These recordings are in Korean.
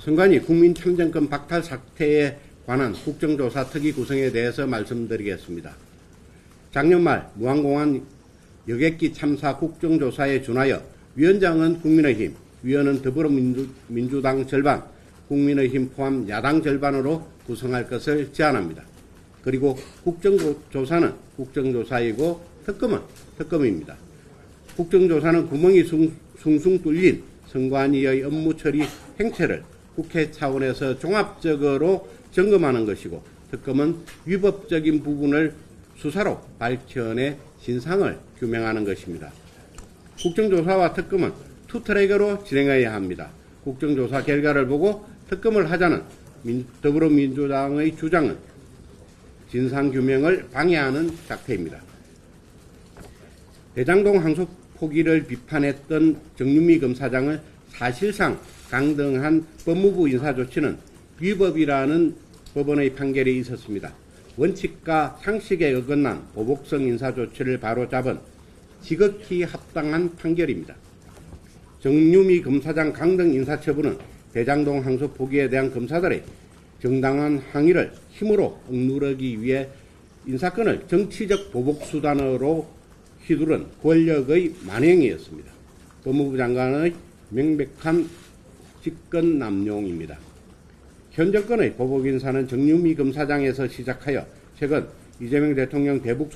선관위 국민참정권 박탈 사태에 관한 국정조사 특위 구성에 대해서 말씀드리겠습니다. 작년 말 무안공항 여객기 참사 국정조사에 준하여 위원장은 국민의힘, 위원은 더불어민주당 절반, 국민의힘 포함 야당 절반으로 구성할 것을 제안합니다. 그리고 국정조사는 국정조사이고 특검은 특검입니다. 국정조사는 구멍이 숭숭 뚫린 선관위의 업무 처리 행태를 국회 차원에서 종합적으로 점검하는 것이고, 특검은 위법적인 부분을 수사로 밝혀내 진상을 규명하는 것입니다. 국정조사와 특검은 투트랙으로 진행해야 합니다. 국정조사 결과를 보고 특검을 하자는 더불어민주당의 주장은 진상규명을 방해하는 작태입니다. 대장동 항소 포기를 비판했던 정윤미 검사장을 사실상 강등한 법무부 인사조치는 위법이라는 법원의 판결이 있었습니다. 원칙과 상식에 어긋난 보복성 인사조치를 바로잡은 지극히 합당한 판결입니다. 정유미 검사장 강등 인사처분은 대장동 항소 포기에 대한 검사들의 정당한 항의를 힘으로 억누르기 위해 인사권을 정치적 보복수단으로 휘두른 권력의 만행이었습니다. 법무부 장관의 명백한 직권 남용입니다. 현 정권의 보복인사는 정유미 검사장에서 시작하여 최근 이재명 대통령 대북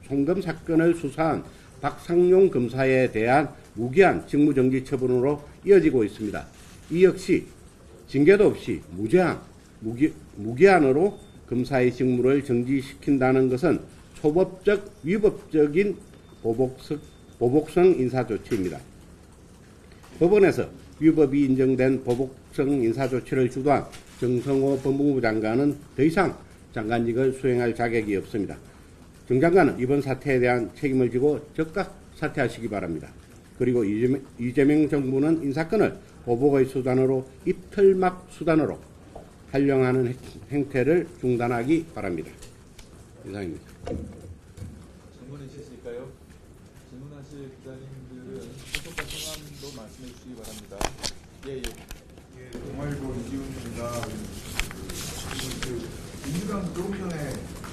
송금 사건을 수사한 박상용 검사에 대한 무기한 직무정지 처분으로 이어지고 있습니다. 이 역시 징계도 없이 무기한으로 검사의 직무를 정지시킨다는 것은 초법적 위법적인 보복성 인사조치입니다. 법원에서 위법이 인정된 보복성 인사조치를 주도한 정성호 법무부 장관은 더 이상 장관직을 수행할 자격이 없습니다. 정 장관은 이번 사태에 대한 책임을 지고 즉각 사퇴하시기 바랍니다. 그리고 이재명 정부는 인사권을 보복의 수단으로 입틀막 수단으로 활용하는 행태를 중단하기 바랍니다. 이상입니다. 질문 있으실까요? 질문하실 기자님들은 소속과 성함도 말씀해 주시기 바랍니다. 예. 동아일보 이지훈입니다. 민주당 조금 전에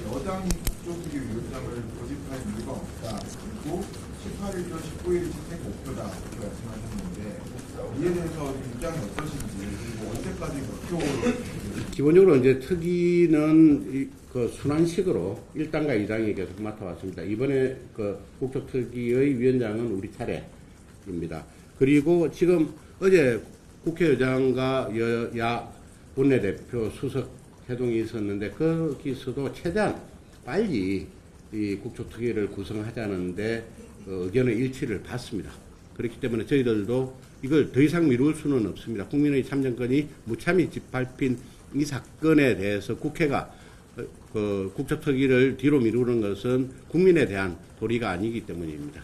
여당 쪽이 위원장을 고집할 이유가 없다. 그리고 18일부터 19일 집행 목표다. 이렇게 말씀하셨는데 이에 대해서 입장이 어떠신지, 그리고 언제까지 목표? 기본적으로 이제 특위는 그 순환식으로 1단과 2단이 계속 맡아왔습니다. 이번에 그 국토특위의 위원장은 우리 차례입니다. 그리고 지금 어제 국회의장과 여야 원내대표 수석 회동이 있었는데 거기서도 최대한 빨리 이 국토특위를 구성하자는데 의견의 일치를 봤습니다. 그렇기 때문에 저희들도 이걸 더 이상 미룰 수는 없습니다. 국민의 참정권이 무참히 짓밟힌 이 사건에 대해서 국회가 그 국토특위를 뒤로 미루는 것은 국민에 대한 도리가 아니기 때문입니다.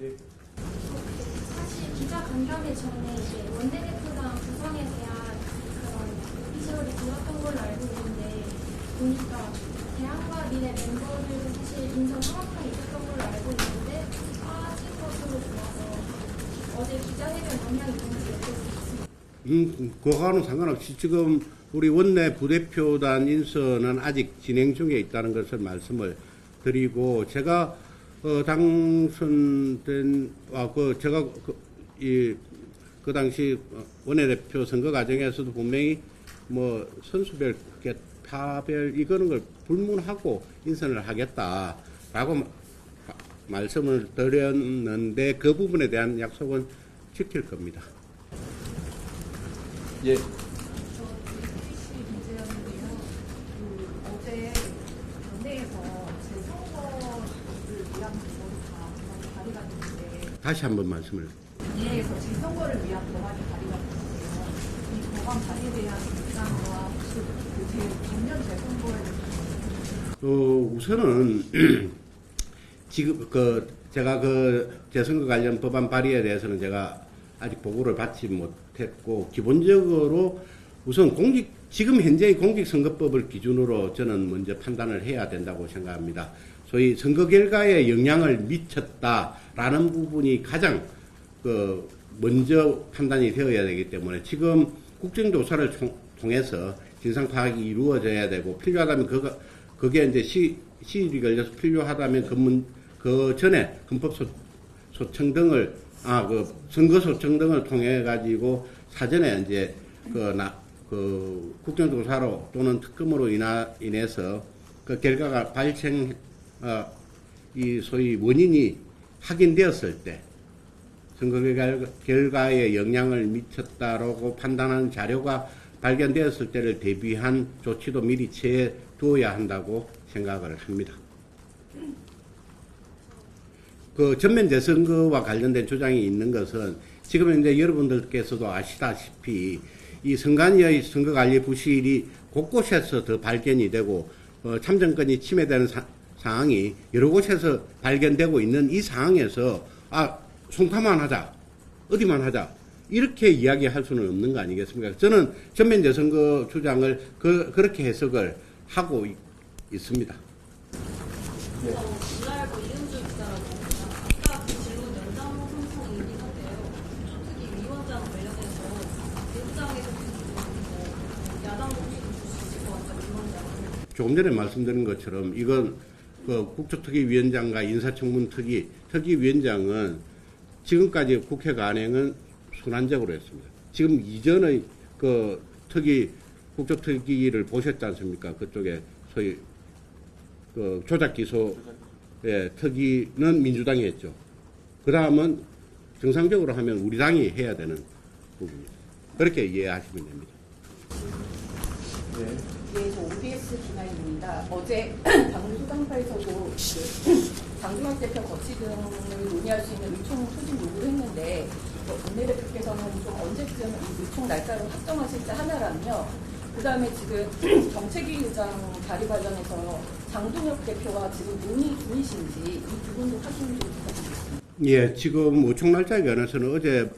예. 사실 기자 간담회 전에 이제 원내대표당 구성에 대한 그런 이슈를 들었던 걸로 알고 있는데, 보니까 대한과 미래 멤버들도 사실 인선 성합판이 있었던 걸로 알고 있는데 빠진 것으로 보아서 어제 기자회견 영향이 있는지 여쭤보겠습니다. 그거와는 상관없이 지금 우리 원내 부대표단 인선은 아직 진행 중에 있다는 것을 말씀을 드리고, 제가 당선된 제가 그 당시 원내대표 선거 과정에서도 분명히 뭐 선수별 파별 이거는 걸 불문하고 인선을 하겠다라고 말씀을 드렸는데 그 부분에 대한 약속은 지킬 겁니다. 예. 어제 연내에서 재선거를 위한 법안이 발의가 됐는데, 다시 한번 말씀을. 연내에서 재선거를 위한 법안이 발의가 됐는데요. 이 법안 발의에 대한 입장과 혹시 작년 재선거에 우선은 지금 제가 재선거 관련 법안 발의에 대해서는 제가 아직 보고를 받지 못했고, 기본적으로 우선 지금 현재의 공직선거법을 기준으로 저는 먼저 판단을 해야 된다고 생각합니다. 소위 선거 결과에 영향을 미쳤다라는 부분이 가장 먼저 판단이 되어야 되기 때문에 지금 국정조사를 통해서 진상 파악이 이루어져야 되고 필요하다면 그게 이제 시일이 걸려서 필요하다면 그 전에 헌법 소청 등을 선거 소청 등을 통해 가지고 사전에 이제 그 국정조사로 또는 특검으로 인해서 그 결과가 이 소위 원인이 확인되었을 때 선거 결과에 영향을 미쳤다라고 판단하는 자료가 발견되었을 때를 대비한 조치도 미리 취해 두어야 한다고 생각을 합니다. 그 전면 재선거와 관련된 주장이 있는 것은 지금 이제 여러분들께서도 아시다시피 이 선관위의 선거관리 부실이 곳곳에서 더 발견이 되고 참정권이 침해되는 상황이 여러 곳에서 발견되고 있는 이 상황에서 송파만 하자, 어디만 하자 이렇게 이야기할 수는 없는 거 아니겠습니까? 저는 전면 재선거 주장을 그렇게 해석을 하고 있습니다. 지랄고 이은주 기자라고 아까 그 질문 연장 소송이긴 한데요. 국조특위 위원장 관련해서 대구장에서 야당 목소리 줄수 있을 것 같다 위원장. 조금 전에 말씀드린 것처럼 이건 그 국조특위위원장과 인사청문특위위원장은 지금까지 국회 간행은 순환적으로 했습니다. 지금 이전의 그 국조특위를 보셨지 않습니까? 그쪽에 소위 그 조작기소 특위는 민주당이 했죠. 그 다음은 정상적으로 하면 우리 당이 해야 되는 부분입니다. 그렇게 이해하시면 됩니다. 네. 예, 저 OBS 김아입니다. 어제 당무소장파에서도 장동혁 대표 거치 등을 논의할 수 있는 의총 소집 요구를 했는데 원내대표께서는 좀 언제쯤 이 의총 날짜를 확정하실지 하나라며 그 다음에 지금 정책위 의장 자리 관련해서 장동혁 대표와 지금 논의 중이신지 이 부분도 확인 좀 부탁드리겠습니다. 예, 지금 의총 날짜에 관해서는 어제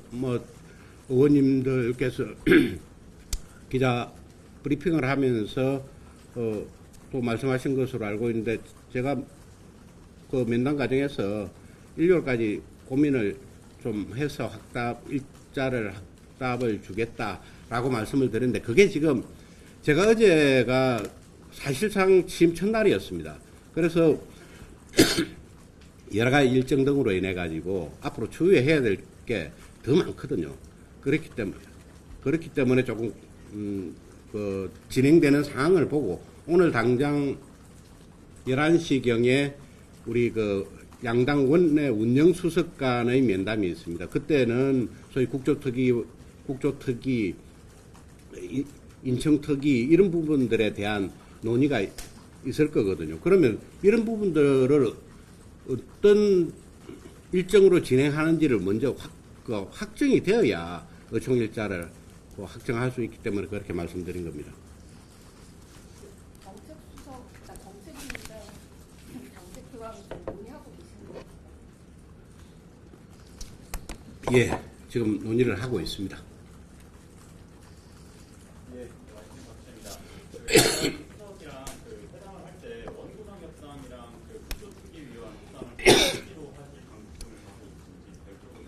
의원님들께서 기자 브리핑을 하면서 또 말씀하신 것으로 알고 있는데 제가 그 면담 과정에서 일요일까지 고민을 좀 해서 확답을 주겠다라고 말씀을 드렸는데 그게 지금 제가 어제가 사실상 취임 첫날이었습니다. 그래서 여러 가지 일정 등으로 인해 가지고 앞으로 추후에 해야 될 게 더 많거든요. 그렇기 때문에 조금 그 진행되는 상황을 보고 오늘 당장 11시경에 우리 그 양당 원내 운영수석 간의 면담이 있습니다. 그때는 소위 국조특위, 인청특위 이런 부분들에 대한 논의가 있을 거거든요. 그러면 이런 부분들을 어떤 일정으로 진행하는지를 먼저 확정이 되어야 의총일자를 확정할 수 있기 때문에 그렇게 말씀드린 겁니다. 정책위원장 정책교랑 논의하고 계신가요? 예, 지금 논의를 하고 있습니다. 예. 수석이랑 그 회담을 할 때 원구성 협상이랑 그 국조특위위원 협상을 별도로 하실 방침을 갖고 있는지 별도로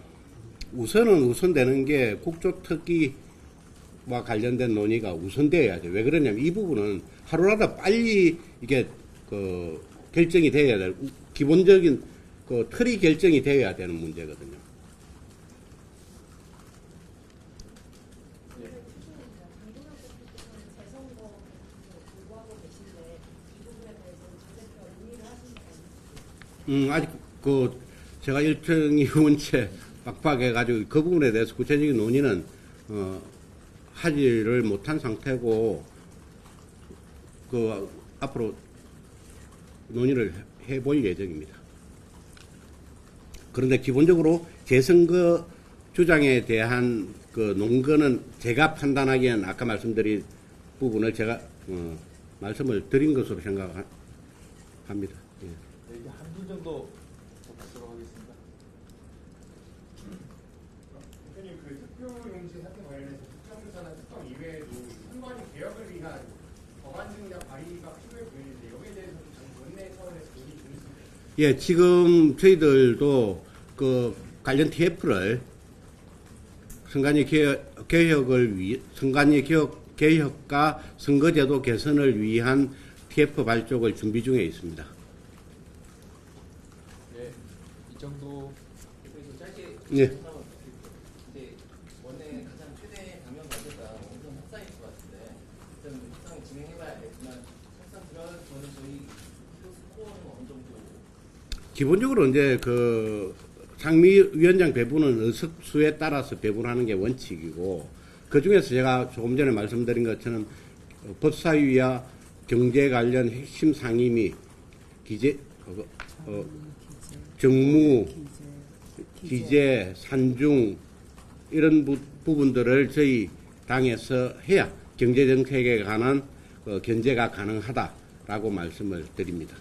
우선은 우선되는 게 국조특위와 관련된 논의가 우선되어야죠. 왜 그러냐면 이 부분은 하루라도 빨리 이게 그 결정이 되어야 될 기본적인 그 틀이 결정이 되어야 되는 문제거든요. 아직 제가 일정이 원체 빡빡해가지고 그 부분에 대해서 구체적인 논의는 하지를 못한 상태고 앞으로 논의를 해볼 예정입니다. 그런데 기본적으로 재선거 주장에 대한 그 논거는 제가 판단하기에는 아까 말씀드린 부분을 제가 말씀을 드린 것으로 생각합니다. 예. 네, 이제 한 분 정도 더 받도록 하겠습니다. 대표님, 그 특별용지 사태 관련해서 특정조사나 특검 이외에도 선관위 개혁을 위한 법안 등이나 발의가 필요해 보이는데 여기에 대해서 원내 차원에서 논의 중이십니까? 예, 지금 저희들도 그 관련 TF를 선관위 개혁과 선거제도 개선을 위한 TF 발족을 준비 중에 있습니다. 네, 이 정도. 그래서 짧게 네. 이제 원래 가장 최대 방역 과제가 원전 확산일 것 같은데 일단 확산 진행해봐야 알겠지만 확산 들어가기 전에 저희 스코어는 어느 정도 기본적으로 이제 그 상미 위원장 배분은 의석수에 따라서 배분하는 게 원칙이고, 그 중에서 제가 조금 전에 말씀드린 것처럼 법사위와 경제 관련 핵심 상임위, 기재, 정무, 기재, 산중 이런 부분들을 저희 당에서 해야 경제정책에 관한 견제가 가능하다라고 말씀을 드립니다.